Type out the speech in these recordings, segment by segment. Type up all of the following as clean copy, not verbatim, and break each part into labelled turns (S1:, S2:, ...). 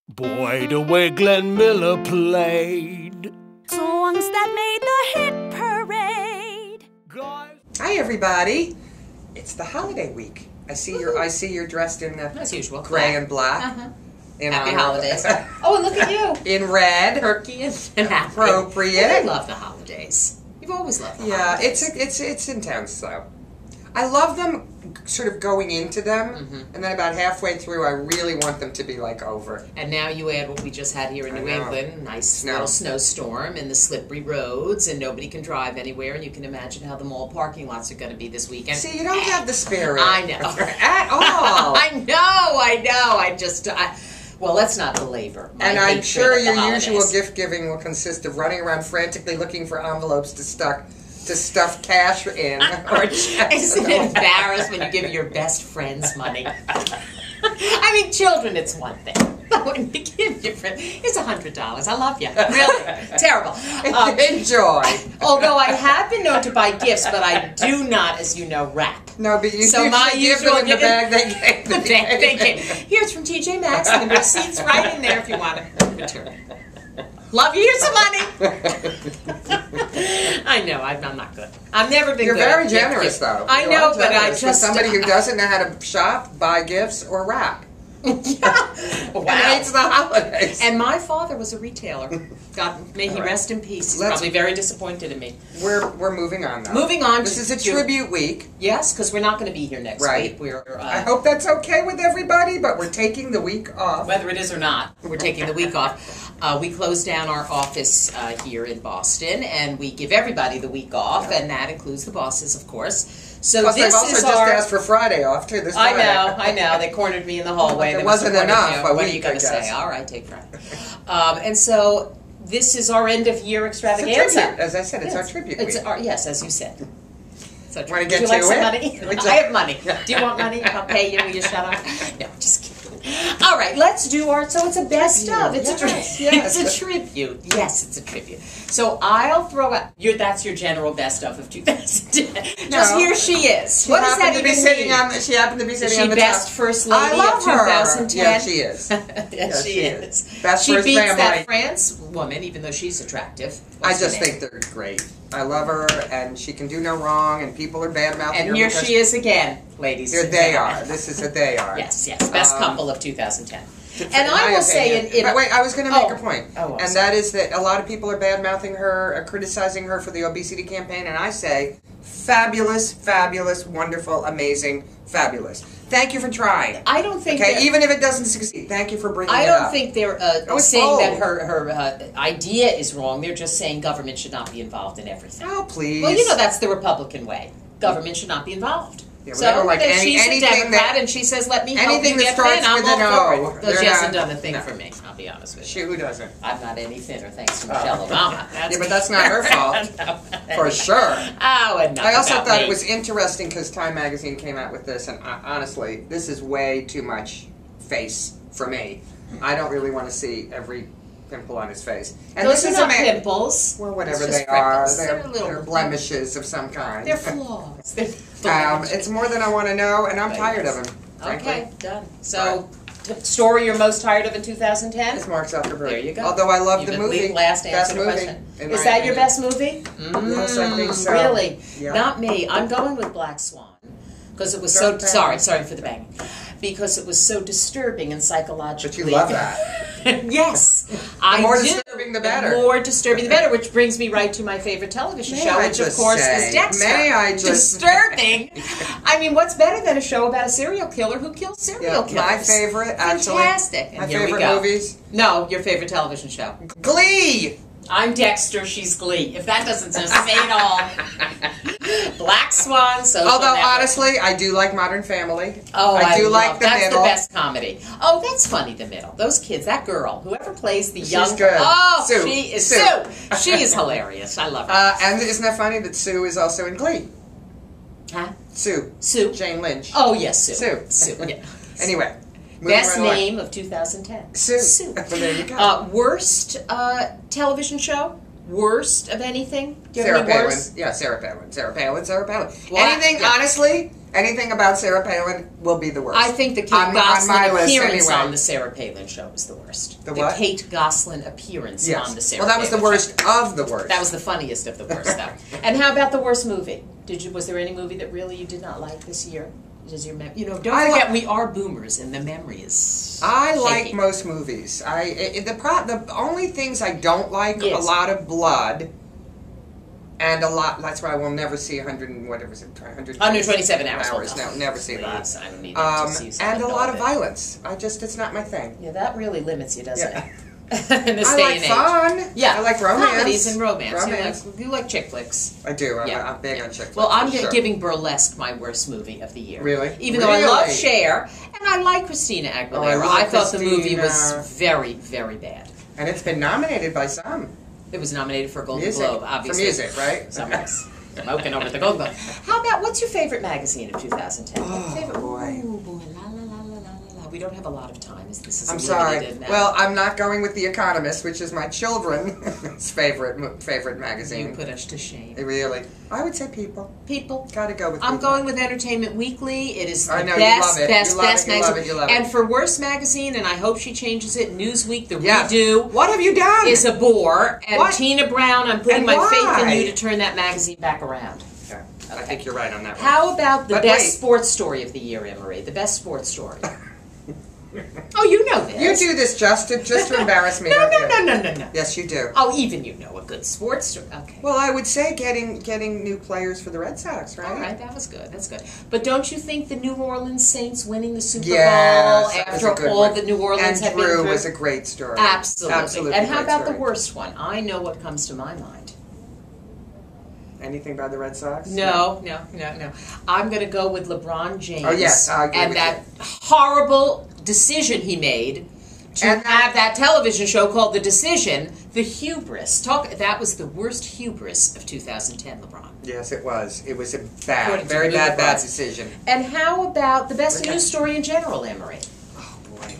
S1: Boy, the way Glenn Miller played.
S2: Songs that made the hit parade.
S1: Guys.
S3: Hi everybody. It's the holiday week. I see you're dressed in the
S4: as usual
S3: gray and black.
S4: Happy holidays. Oh, and look at you.
S3: In red.
S4: Turkey and happy.
S3: Appropriate.
S4: I love the holidays. You've always loved the holidays.
S3: Yeah, it's intense though. I love them sort of going into them, and then about halfway through I really want them to be like over.
S4: And now you add what we just had here in New England, nice little snowstorm and the slippery roads, and nobody can drive anywhere, and you can imagine how the mall parking lots are going to be this weekend.
S3: See, you don't have the spirit.
S4: I know.
S3: At all.
S4: I know. Well, let's not belabor.
S3: And I'm sure your usual gift giving will consist of running around frantically looking for envelopes to stuff cash in.
S4: Isn't it embarrassed when you give your best friends money? I mean, children, it's one thing. But when you give your friend, it's $100. I love you. Really. Terrible.
S3: Enjoy.
S4: Although I have been known to buy gifts, but I do not, as you know, wrap.
S3: No, but you
S4: so
S3: give them in the bag they gave.
S4: The bag they gave. Here's from TJ Maxx, and the receipt's right in there if you want to return. Love you, here's some money. I know, I'm not good. I've never been
S3: You're
S4: good.
S3: You're very generous, though.
S4: I know, but I just...
S3: For somebody who doesn't know how to shop, buy gifts, or wrap.
S4: Yeah. Wow.
S3: And hates the holidays.
S4: And my father was a retailer. God, may he rest in peace. He's probably very disappointed in me.
S3: We're moving on, though.
S4: Moving on.
S3: This is a tribute week.
S4: Yes, because we're not going to be here next week.
S3: I hope that's okay with everybody, but we're taking the week off.
S4: Whether it is or not, we're taking the week off. We close down our office here in Boston, and we give everybody the week off, and that includes the bosses, of course. So
S3: plus,
S4: this
S3: they've also
S4: is
S3: just asked for Friday off, too, this Friday.
S4: I know. They cornered me in the hallway.
S3: It wasn't enough.
S4: What are you going to say? All right, take Friday. And so this is our end-of-year extravaganza.
S3: It's a tribute. As I said, it's our tribute week.
S4: Yes, as you said. So,
S3: want to get
S4: to
S3: to
S4: like some
S3: it?
S4: money? I have money. Do you want money? I'll pay you. Will you shut up? No, just kidding. All right, let's do so it's a best of. It's a tribute. Yes, it's a tribute. So I'll throw out, that's your general best of 2010. Just here she is. What does that even mean?
S3: She happened to be sitting on the top.
S4: Is she best first lady of 2010?
S3: Yes, she is.
S4: Yes, she is.
S3: Best
S4: she
S3: first
S4: beats
S3: family.
S4: that France woman, even though she's attractive.
S3: I just think they're great. I love her, and she can do no wrong, and people are bad-mouthing her.
S4: And here she is again, ladies.
S3: Here they are. This is what they are.
S4: Yes, best couple of 2010. And I will say,
S3: but wait, I was going to make a point, and
S4: sorry.
S3: that is that a lot of people are bad-mouthing her, criticizing her for the obesity campaign, and I say, fabulous, fabulous, wonderful, amazing, fabulous. Thank you for trying.
S4: I don't think.
S3: Okay, even if it doesn't succeed, thank you for bringing it up.
S4: I don't think they're saying that her idea is wrong. They're just saying government should not be involved in everything.
S3: Oh, please.
S4: Well, that's the Republican way. Government should not be involved.
S3: Yeah,
S4: so
S3: like
S4: she's a Democrat, and she says, "Let me help you get thin." I'm all for it. Though she hasn't done a thing for me. I'll be honest with you.
S3: Who doesn't?
S4: I'm not any thinner, thanks to Michelle Obama.
S3: But that's not her fault, for sure. I also thought it was interesting because Time Magazine came out with this, and honestly, this is way too much face for me. I don't really want to see every pimple on his face. And
S4: those are not pimples.
S3: Well, whatever they are, they're blemishes of some kind.
S4: They're flaws.
S3: It's more than I want to know, and I'm tired of them. Frankly.
S4: Okay, done. So, story you're most tired of in 2010?
S3: It's Mark Zuckerberg.
S4: There you go.
S3: Although I love the movie.
S4: Last answer to the question. Is that your best movie?
S3: Yes, I think so.
S4: Really?
S3: Yeah.
S4: Not me. I'm going with Black Swan. Because it was so... Sorry for the banging. Because it was so disturbing and psychologically...
S3: But you love that.
S4: Yes,
S3: the more disturbing, the better.
S4: The more disturbing, the better. Which brings me right to my favorite television show, which of course is Dexter.
S3: May I just
S4: disturbing? I mean, what's better than a show about a serial killer who kills serial killers?
S3: My favorite, actually.
S4: Fantastic.
S3: My favorite movies.
S4: No, your favorite television show.
S3: Glee.
S4: I'm Dexter. She's Glee. If that doesn't just say it all. Black Swan.
S3: Although honestly, I do like Modern Family.
S4: Oh, I do like
S3: The Middle.
S4: That's the best comedy. Oh, that's funny. The Middle. Those kids. That girl. Whoever plays the young.
S3: She's good.
S4: Oh,
S3: Sue.
S4: she is Sue. She is hilarious. I love her.
S3: And isn't that funny that Sue is also in Glee?
S4: Huh?
S3: Sue.
S4: Jane
S3: Lynch.
S4: Oh yes, Sue.
S3: Yeah. Anyway.
S4: Best name of 2010.
S3: Sue. Well, there you go.
S4: Worst television show? Worst of anything?
S3: Sarah Palin. Yeah, Sarah Palin.
S4: Well,
S3: Anything, honestly, Anything about Sarah Palin will be the worst.
S4: I think the Kate Gosselin appearance on the Sarah Palin show was the worst.
S3: The what?
S4: Kate Gosselin appearance on the Sarah Palin show.
S3: Well, that was the worst of the worst.
S4: That was the funniest of the worst, though. And how about the worst movie? Was there any movie that really you did not like this year? Don't forget we are boomers, and the memory is.
S3: I like most movies. The only things I don't like a lot of blood. And a lot. That's why I will never see 127
S4: hours.
S3: No, never see that.
S4: I don't need to see
S3: and a lot of violence. It's not my thing.
S4: Yeah, that really limits you, doesn't it? In this
S3: I
S4: day
S3: like
S4: and age.
S3: fun.
S4: Yeah,
S3: I like romance.
S4: Comedies and romance. You like chick flicks.
S3: I do. I'm big on chick flicks.
S4: Well, I'm giving Burlesque my worst movie of the year.
S3: Really?
S4: Even though I love Cher and I like Christina Aguilera, I thought the movie was very, very bad.
S3: And it's been nominated by some.
S4: It was nominated for a Golden Globe, obviously.
S3: For music, right?
S4: Somebody's smoking over the Golden Globe. How about, what's your favorite magazine of 2010?
S3: Oh,
S4: boy. Oh, boy. La, la, la, la, la, la. We don't have a lot of time.
S3: I'm sorry. Well, I'm not going with The Economist, which is my children's favorite magazine.
S4: You put us to shame.
S3: Really? I would say People.
S4: People.
S3: Gotta go with People.
S4: I'm going with Entertainment Weekly. It is the
S3: best
S4: magazine. You love it. And for worst magazine, and I hope she changes it, Newsweek, the redo.
S3: What have you done?
S4: Is a bore. And
S3: what?
S4: Tina Brown, I'm putting my faith in you to turn that magazine back around.
S3: Okay. I think you're right on that one.
S4: How about the best sports story of the year, Emery? The best sports story. Oh, you know this.
S3: You do this just to embarrass me.
S4: No.
S3: Yes, you do.
S4: Oh, even you know a good sports story. Okay.
S3: Well, I would say getting new players for the Red Sox, right?
S4: All right, that was good. That's good. But don't you think the New Orleans Saints winning the Super Bowl after all the New Orleans had been through?
S3: And Drew was a great story.
S4: Absolutely. And how about the worst one? I know what comes to my mind.
S3: Anything by the Red Sox?
S4: No. I'm going to go with LeBron James.
S3: Oh, yes, I agree
S4: and
S3: with
S4: that horrible decision he made to have that television show called The Decision, the hubris. That was the worst hubris of 2010, LeBron.
S3: Yes, it was. It was a very bad decision.
S4: And how about the best news story in general, Emery?
S3: Oh, boy.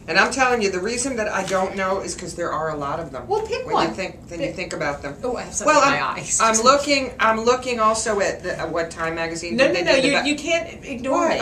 S3: And I'm telling you, the reason that I don't know is because there are a lot of them.
S4: Well, pick
S3: one.
S4: You
S3: think about them.
S4: Oh, I have something in my eyes.
S3: I'm looking also at what Time magazine.
S4: No. You can't ignore me.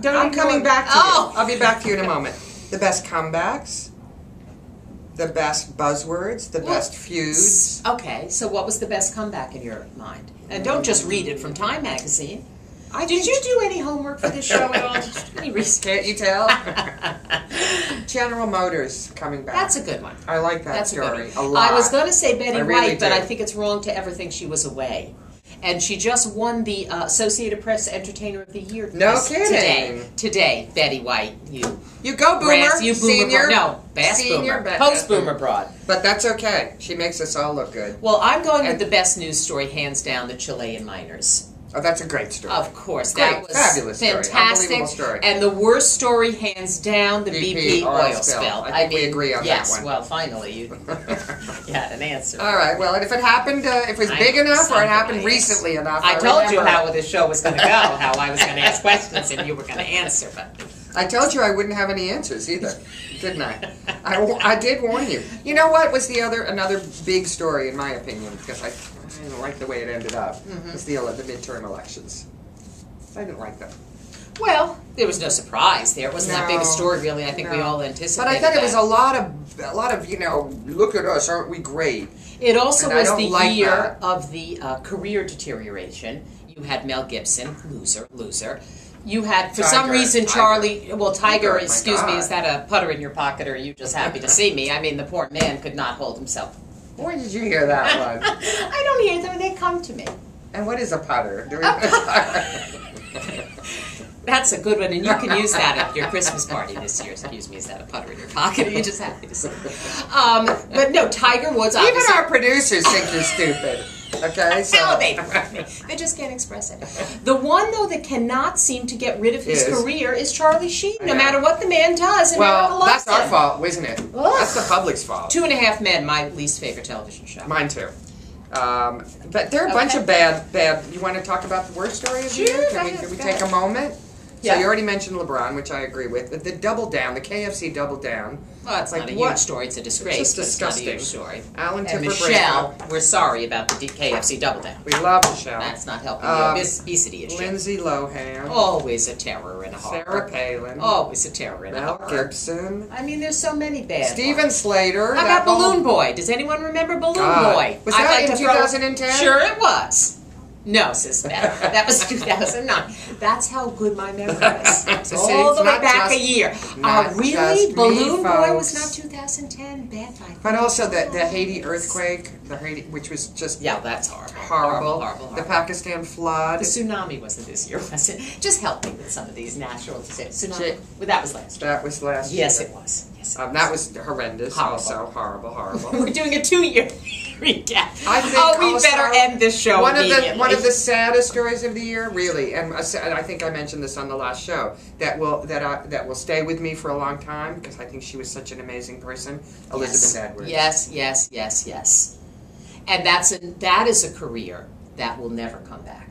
S3: I'm coming back to you. I'll be back to you in a moment. The best comebacks, the best buzzwords, the best feuds.
S4: Okay, so what was the best comeback in your mind? And don't just read it from Time magazine. Did you do any homework for this show at all? Any research?
S3: Can't you tell? General Motors coming back.
S4: That's a good one.
S3: I like that story a lot.
S4: I was going to say Betty White, but
S3: do.
S4: I think it's wrong to ever think she was away. And she just won the Associated Press Entertainer of the Year.
S3: No kidding.
S4: Today, Betty White. You
S3: go, boomer.
S4: You boomer.
S3: Senior.
S4: No, boomer. Post-boomer broad.
S3: But that's okay. She makes us all look good.
S4: Well, I'm going with the best news story, hands down, the Chilean miners.
S3: Oh, that's a great story.
S4: Of course.
S3: That
S4: was
S3: fabulous
S4: fantastic.
S3: Story. Unbelievable story.
S4: And the worst story, hands down, the BP oil spill.
S3: I think we agree on that one.
S4: Yes, well, finally, you had an answer.
S3: All right, well, and if it happened, if it was big enough or it happened recently enough,
S4: I told you how this show was going to go, how I was going to ask questions and you were going to answer. But
S3: I told you I wouldn't have any answers either, didn't I? I did warn you. You know what was another big story, in my opinion, because I didn't like the way it ended up, was the midterm elections. I didn't like them.
S4: Well, there was no surprise there. It wasn't that big a story, really. I think we all anticipated
S3: But I thought it was a lot of look at us, aren't we great?
S4: It also was the year of the career deterioration. You had Mel Gibson, loser. You had, for some reason, Tiger, excuse me, is that a putter in your pocket or are you just happy to see me? I mean, the poor man could not hold himself.
S3: Where did you hear that one?
S4: I don't hear them, they come to me.
S3: And what is a putter?
S4: That's a good one, and you can use that at your Christmas party this year. Excuse me, is that a putter in your pocket? Are you just happy to see me? But no, Tiger Woods, obviously.
S3: Even our producers think you're stupid. Okay, so.
S4: No, they just can't express it. The one, though, that cannot seem to get rid of his career is Charlie Sheen, no matter what the man does. And
S3: that's our fault, isn't it? Ugh. That's the public's fault.
S4: 2.5 Men, my least favorite television show.
S3: Mine too. But there are a bunch of bad. You want to talk about the worst story of the year? Can we take a moment? So you already mentioned LeBron, which I agree with. But the double down, the KFC double down.
S4: Well, it's not a huge story. It's a disgrace.
S3: It's just disgusting.
S4: It's not a huge story.
S3: Alan
S4: And
S3: Tipper
S4: Michelle,
S3: breakup.
S4: we're sorry about the KFC double down.
S3: We love Michelle.
S4: That's not helping the obesity issue.
S3: Lindsay Lohan.
S4: Always a terror and a horror.
S3: Sarah Palin.
S4: Always a terror and a
S3: Mel
S4: horror.
S3: Gibson.
S4: I mean, there's so many bad
S3: Steven
S4: ones.
S3: Slater.
S4: How about Balloon Boy? Does anyone remember Balloon Boy?
S3: Was that in 2010?
S4: Sure it was. No, Sis Beth. That was 2009. That's how good my memory is. It's all the way back a year. Really? Balloon Boy was not 2010? Bad fight.
S3: But also the Haiti earthquake, which was just
S4: that's
S3: horrible. The Pakistan flood.
S4: The tsunami wasn't this year, was it? Just help me with some of these natural disasters. Tsunami. Well, that was last year.
S3: That was last year.
S4: Yes, it was. Yes,
S3: that was horrendous. Also horrible.
S4: We're doing a 2-year recap.
S3: I think
S4: we better end this show
S3: one of the saddest stories of the year, really, and I think I mentioned this on the last show, that will stay with me for a long time because I think she was such an amazing person. Elizabeth Edwards.
S4: Yes. And that is a career that will never come back.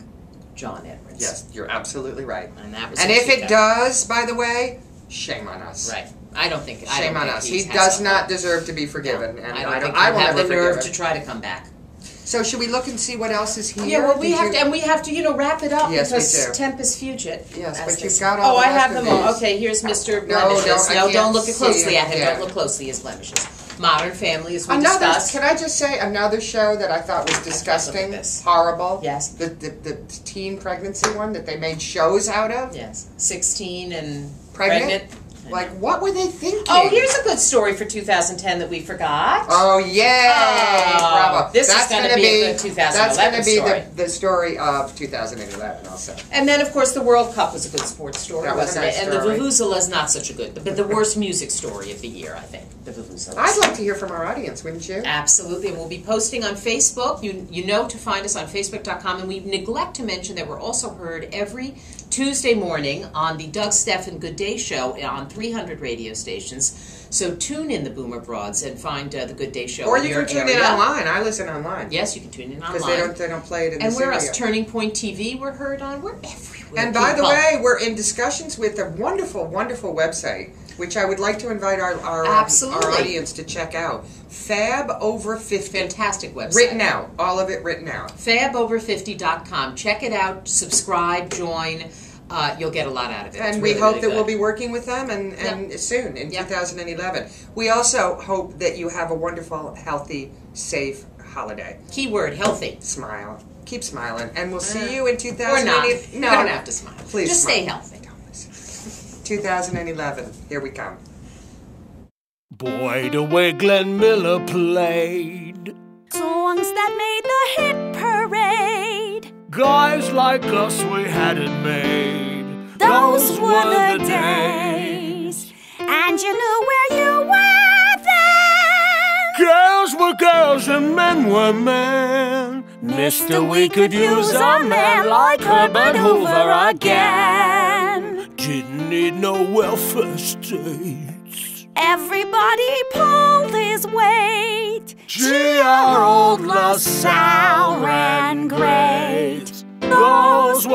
S4: John Edwards.
S3: Yes, you're absolutely right.
S4: And
S3: if it does, by the way, shame on us.
S4: Right. I don't think.
S3: Shame on us. He does not deserve to be forgiven, and
S4: I don't
S3: I will
S4: have
S3: never
S4: the
S3: forgive
S4: nerve
S3: him.
S4: to try to come back.
S3: So should we look and see what else is here?
S4: Yeah, well, we have to, wrap it up
S3: Yes,
S4: because
S3: we do.
S4: Tempest Fugit.
S3: Yes, but you've got all the
S4: I
S3: rest
S4: have
S3: of
S4: them all.
S3: these.
S4: Okay, here's Mr.
S3: No,
S4: Blemishes. Don't look closely at him.
S3: Yeah.
S4: Don't look closely at his blemishes. Modern Family, as we discussed.
S3: Can I just say another show that I thought was disgusting, horrible?
S4: Yes.
S3: The teen pregnancy one that they made shows out of?
S4: Yes. 16 and
S3: Pregnant? Like, what were they thinking?
S4: Oh, here's a good story for 2010 that we forgot.
S3: Oh, yay! Bravo.
S4: This is going to be a good 2011
S3: That's going to be
S4: story.
S3: the story of 2011 also.
S4: And then, of course, the World Cup was a good sports story,
S3: That was
S4: wasn't
S3: a nice
S4: it?
S3: story.
S4: And the Vuvuzela's not such a good, but the worst music story of the year, I think. The Vuvuzela.
S3: I'd like to hear from our audience, wouldn't you?
S4: Absolutely, and we'll be posting on Facebook. You know to find us on Facebook.com, and we neglect to mention that we're also heard every Tuesday morning on the Doug Stephan Good Day Show on 300 radio stations. So tune in the Boomer Broads and find the Good Day Show.
S3: Or
S4: in
S3: you
S4: your
S3: can tune
S4: area.
S3: in online. I listen online.
S4: Yes, you can tune in online.
S3: Because they don't play it in
S4: and
S3: this
S4: we're
S3: area.
S4: us, Turning Point TV. We're heard on. We're everywhere.
S3: And by the way, we're in discussions with a wonderful, wonderful website, which I would like to invite our audience to check out. Fab Over 50.
S4: Fantastic website.
S3: Written out. All of it written out.
S4: Fabover50.com. Check it out. Subscribe. Join. You'll get a lot out of it.
S3: And
S4: it's
S3: we
S4: really,
S3: hope
S4: really
S3: that
S4: good.
S3: we'll be working with them and soon, in 2011. We also hope that you have a wonderful, healthy, safe holiday.
S4: Keyword, healthy.
S3: Smile. Keep smiling. And we'll see you in 2011.
S4: Or not. No, you don't have to smile.
S3: Please
S4: just
S3: smile.
S4: stay healthy.
S3: 2011. Here we come.
S1: Boy, the way Glenn Miller played.
S2: Songs that made the hit parade.
S1: Guys like us, we had it made.
S2: Those were the days. And you knew where you were then.
S1: Girls were girls and men were men. Mister, we could use a man like Herbert Hoover again. Didn't need no welfare states.
S2: Everybody pulled his weight.
S1: Gee, our old LaSalle ran great. Those were